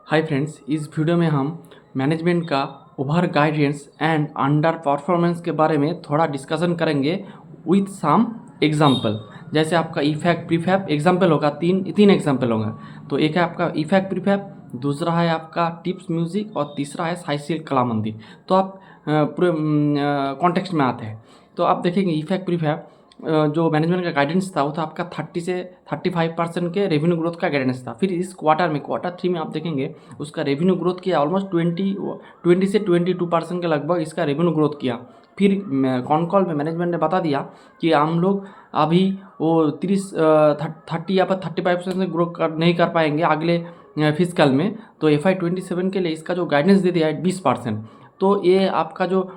Hi friends, इस video में हम मैनेजमेंट का over guidance and under performance के बारे में थोड़ा डिस्कशन करेंगे विथ सम एग्जांपल। जैसे आपका इफेक्ट प्रीफैब एग्जांपल होगा, तीन एग्जांपल होगा। तो एक है आपका इफेक्ट प्रीफैब, दूसरा है आपका टिप्स म्यूजिक और तीसरा है साइसिल कला मंदिर। तो आप पूरे कॉन्टेक्स्ट में आते हैं। तो आप देखेंगे इफेक्ट प्रीफैब जो मैनेजमेंट का गाइडेंस था वो था आपका 30 से 35% के रेवेन्यू ग्रोथ का गाइडेंस था। फिर इस क्वार्टर 3 में आप देखेंगे उसका रेवेन्यू ग्रोथ किया ऑलमोस्ट 20 से 22% के लगभग इसका रेवेन्यू ग्रोथ किया। फिर कॉन कॉल में मैनेजमेंट ने बता दिया कि हम लोग अभी वो 30 या 35% से ग्रो नहीं कर पाएंगे अगले फिजिकल में। तो FY27 के लिए इसका जो गाइडेंस दे दिया है 20%। तो ये आपका जो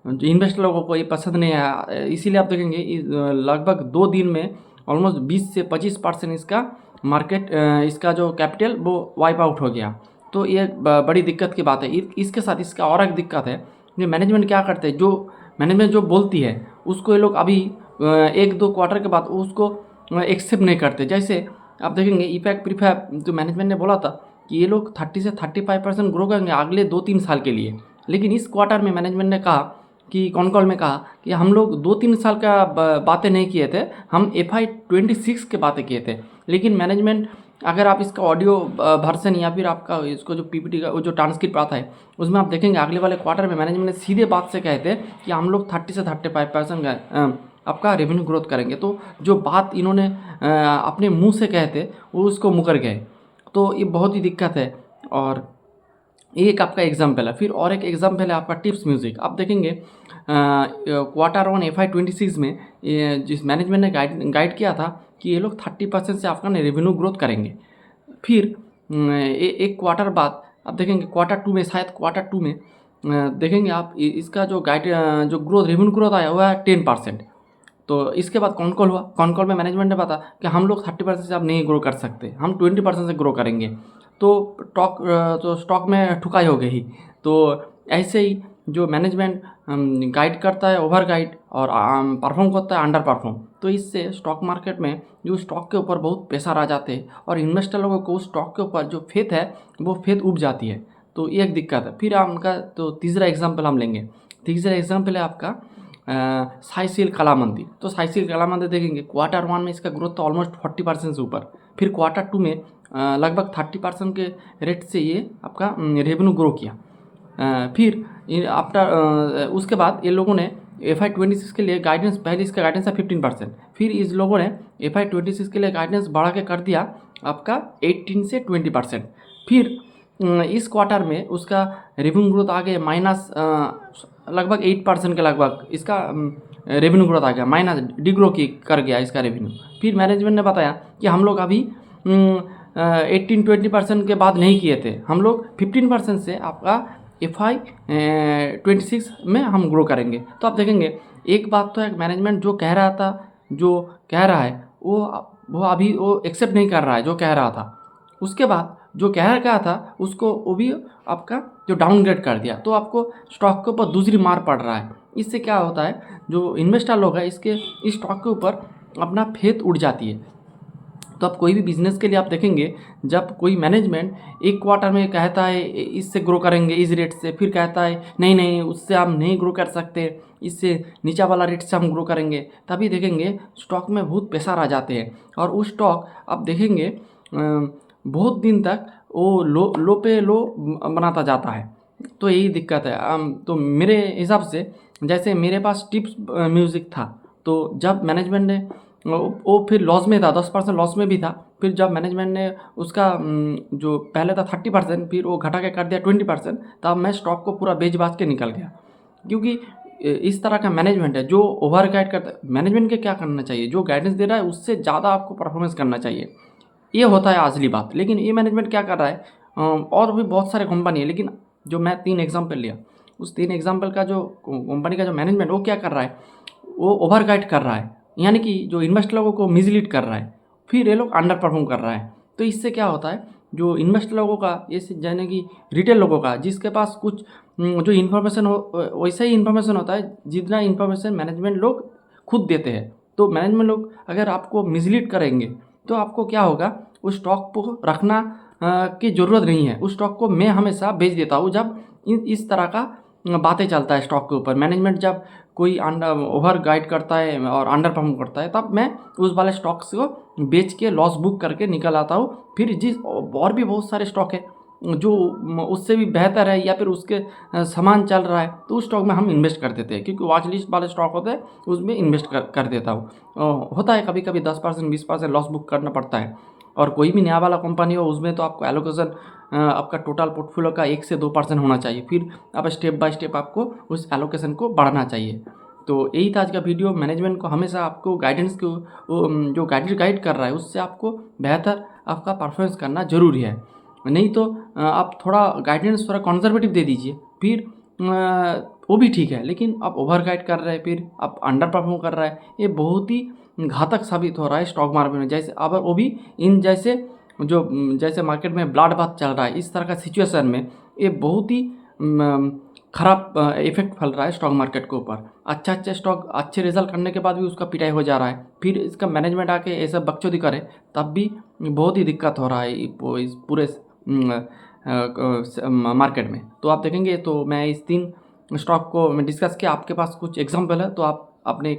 इन्वेस्टर लोगों को ये पसंद नहीं आया, इसीलिए आप देखेंगे लगभग 2 दिन में ऑलमोस्ट 20 से 25% इसका मार्केट इसका जो कैपिटल वो वाइप आउट हो गया। तो ये बड़ी दिक्कत की बात है। इसके साथ इसका और एक दिक्कत है कि मैनेजमेंट क्या करते हैं, जो मैनेजमेंट जो बोलती है उसको ये लोग अभी 1-2 क्वार्टर के बाद उसको एक्सेप्ट नहीं करते। जैसे आप देखेंगे इफेक्ट प्रीफैब जो मैनेजमेंट ने बोला था कि ये लोग 30 से 35% ग्रो करेंगे अगले 2-3 साल के लिए, लेकिन इस क्वार्टर में मैनेजमेंट ने कहा कि कॉन कॉल में कहा कि हम लोग 2-3 साल का बातें नहीं किए थे, हम FY26 के बातें किए थे। लेकिन मैनेजमेंट, अगर आप इसका ऑडियो वर्सन या फिर आपका इसको जो PPT का वो जो ट्रांसक्रिप्ट आता है उसमें आप देखेंगे अगले वाले क्वार्टर में मैनेजमेंट ने सीधे बात से कहे थे कि हम लोग 30 से 35% आपका रेवेन्यू ग्रोथ करेंगे। तो जो बात इन्होंने अपने मुंह से कहे थे वो उसको मुकर गए। तो ये बहुत ही दिक्कत है। और ये एक आपका एग्जाम्पल है। फिर और एक एग्जाम्पल है आपका टिप्स म्यूजिक। आप देखेंगे Q1 FY26 में जिस मैनेजमेंट ने गाइड किया था कि ये लोग 30% से आपका रेवेन्यू ग्रोथ करेंगे। फिर एक क्वार्टर बाद आप देखेंगे Q2 में, शायद Q2 में देखेंगे आप इसका जो जो ग्रोथ रेवेन्यू ग्रोथ आया हुआ है 10%। तो इसके बाद कॉन कॉल हुआ। कॉन कॉल में मैनेजमेंट ने बता कि हम लोग 30% से आप नहीं ग्रो कर सकते, हम 20% से ग्रो करेंगे। तो स्टॉक में ठुकाई हो गई। तो ऐसे ही जो मैनेजमेंट गाइड करता है ओवर गाइड और परफॉर्म करता है अंडर परफॉर्म, तो इससे स्टॉक मार्केट में जो स्टॉक के ऊपर बहुत पैसा आ जाते हैं और इन्वेस्टर लोगों को उस स्टॉक के ऊपर जो फेथ है वो फेथ उब जाती है। तो ये एक दिक्कत है। फिर उनका तो तीसरा एग्जाम्पल हम लेंगे। तीसरा एग्जाम्पल है आपका साइसिल कला मंदिर। तो साइसिल कला मंदिर देखेंगे Q1 में इसका ग्रोथ तो ऑलमोस्ट 40% से ऊपर। फिर Q2 में लगभग 30% के रेट से ये आपका रेवेन्यू ग्रो किया। फिर आफ्टर उसके बाद ये लोगों ने FY26 के लिए गाइडेंस, पहले इसका गाइडेंस है 15%, फिर इस लोगों ने FY26 के लिए गाइडेंस बढ़ा के कर दिया आपका 18 से 20%। फिर इस क्वार्टर में उसका रेवेन्यू ग्रोथ आ गया माइनस लगभग 8% के लगभग इसका रेवेन्यू ग्रोथ आ गया, माइनस डिग्रो की कर गया इसका रेवेन्यू। फिर मैनेजमेंट ने बताया कि हम लोग अभी 18-20% के बाद नहीं किए थे, हम लोग 15% से आपका FY26 में हम ग्रो करेंगे। तो आप देखेंगे एक बात तो है, मैनेजमेंट जो कह रहा था, जो कह रहा है वो अभी वो एक्सेप्ट नहीं कर रहा है जो कह रहा था। उसके बाद जो कह रहा था उसको वो भी आपका जो डाउनग्रेड कर दिया। तो आपको स्टॉक के ऊपर दूसरी मार पड़ रहा है। इससे क्या होता है, जो इन्वेस्टर लोग हैं इसके इस स्टॉक के ऊपर अपना फेथ उड़ जाती है। तो आप कोई भी बिजनेस के लिए आप देखेंगे, जब कोई मैनेजमेंट एक क्वार्टर में कहता है इससे ग्रो करेंगे इस रेट से, फिर कहता है नहीं नहीं उससे हम नहीं ग्रो कर सकते, इससे नीचा वाला रेट से हम ग्रो करेंगे, तभी देखेंगे स्टॉक में बहुत पैसा आ जाते हैं। और उस स्टॉक आप देखेंगे बहुत दिन तक वो लो पे लो बनाता जाता है। तो यही दिक्कत है। तो मेरे हिसाब से जैसे मेरे पास टिप्स म्यूज़िक था, तो जब मैनेजमेंट ने वो फिर लॉस में था, 10% लॉस में भी था। फिर जब मैनेजमेंट ने उसका जो पहले था 30%, फिर वो घटा के कर दिया 20%, तब मैं स्टॉक को पूरा बेच बाच के निकल गया। क्योंकि इस तरह का मैनेजमेंट है जो ओवर गाइड करता है। मैनेजमेंट के क्या करना चाहिए, जो गाइडेंस दे रहा है उससे ज़्यादा आपको परफॉर्मेंस करना चाहिए, ये होता है असली बात। लेकिन ये मैनेजमेंट क्या कर रहा है, और भी बहुत सारे कंपनी है, लेकिन जो मैं 3 एग्जाम्पल लिया उस 3 एग्जाम्पल का जो कंपनी का जो मैनेजमेंट वो क्या कर रहा है, वो ओवर गाइड कर रहा है, यानी कि जो इन्वेस्टर लोगों को मिसलीड कर रहा है, फिर ये लोग अंडर परफॉर्म कर रहा है। तो इससे क्या होता है, जो इन्वेस्टर लोगों का, ये यानी कि रिटेल लोगों का, जिसके पास कुछ जो इन्फॉर्मेशन हो वैसा ही इन्फॉर्मेशन होता है जितना इन्फॉर्मेशन मैनेजमेंट लोग खुद देते हैं। तो मैनेजमेंट लोग अगर आपको मिसलीड करेंगे तो आपको क्या होगा, उस स्टॉक को रखना की ज़रूरत नहीं है। उस स्टॉक को मैं हमेशा बेच देता हूँ जब इस तरह का बातें चलता है स्टॉक के ऊपर। मैनेजमेंट जब कोई ओवर गाइड करता है और अंडर परफॉर्म करता है, तब मैं उस वाले स्टॉक्स को बेच के लॉस बुक करके निकल आता हूँ। फिर और भी बहुत सारे स्टॉक है जो उससे भी बेहतर है या फिर उसके समान चल रहा है, तो उस स्टॉक में हम इन्वेस्ट कर देते हैं, क्योंकि वॉच लिस्ट वाले स्टॉक होते हैं उसमें इन्वेस्ट कर देता हूँ। होता है कभी कभी 10% 20% लॉस बुक करना पड़ता है। और कोई भी नया वाला कंपनी हो उसमें तो आपको एलोकेशन आपका टोटल पोर्टफोलियो का 1 से 2% होना चाहिए। फिर आप स्टेप बाय स्टेप आपको उस एलोकेशन को बढ़ाना चाहिए। तो यही था आज का वीडियो। मैनेजमेंट को हमेशा आपको गाइडेंस को जो गाइड कर रहा है उससे आपको बेहतर आपका परफॉर्मेंस करना ज़रूरी है। नहीं तो आप थोड़ा गाइडेंस थोड़ा कंजर्वेटिव दे दीजिए, फिर वो भी ठीक है, लेकिन आप ओवर गाइड कर रहे हैं, फिर आप अंडर परफॉर्म कर रहा है, ये बहुत ही घातक साबित हो रहा है स्टॉक मार्केट में। जैसे अब वो भी इन जैसे जैसे मार्केट में ब्लड बाथ चल रहा है, इस तरह का सिचुएशन में ये बहुत ही खराब इफेक्ट फैल रहा है स्टॉक मार्केट के ऊपर। अच्छा स्टॉक अच्छे रिजल्ट करने के बाद भी उसका पिटाई हो जा रहा है, फिर इसका मैनेजमेंट आके ऐसा बकचोदी करे तब भी बहुत ही दिक्कत हो रहा है इस पूरे मार्केट में। तो आप देखेंगे, तो मैं इस 3 स्टॉक को मैं डिस्कस किया। आपके पास कुछ एग्जांपल है तो आप अपने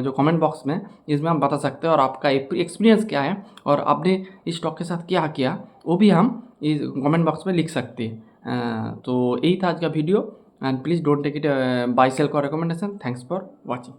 जो कमेंट बॉक्स में इसमें हम बता सकते हैं, और आपका एक्सपीरियंस क्या है और आपने इस स्टॉक के साथ क्या किया वो भी हम इस कमेंट बॉक्स में लिख सकते हैं। तो यही था आज का video, and please don't take it buy sell का रिकमेंडेशन। Thanks for watching.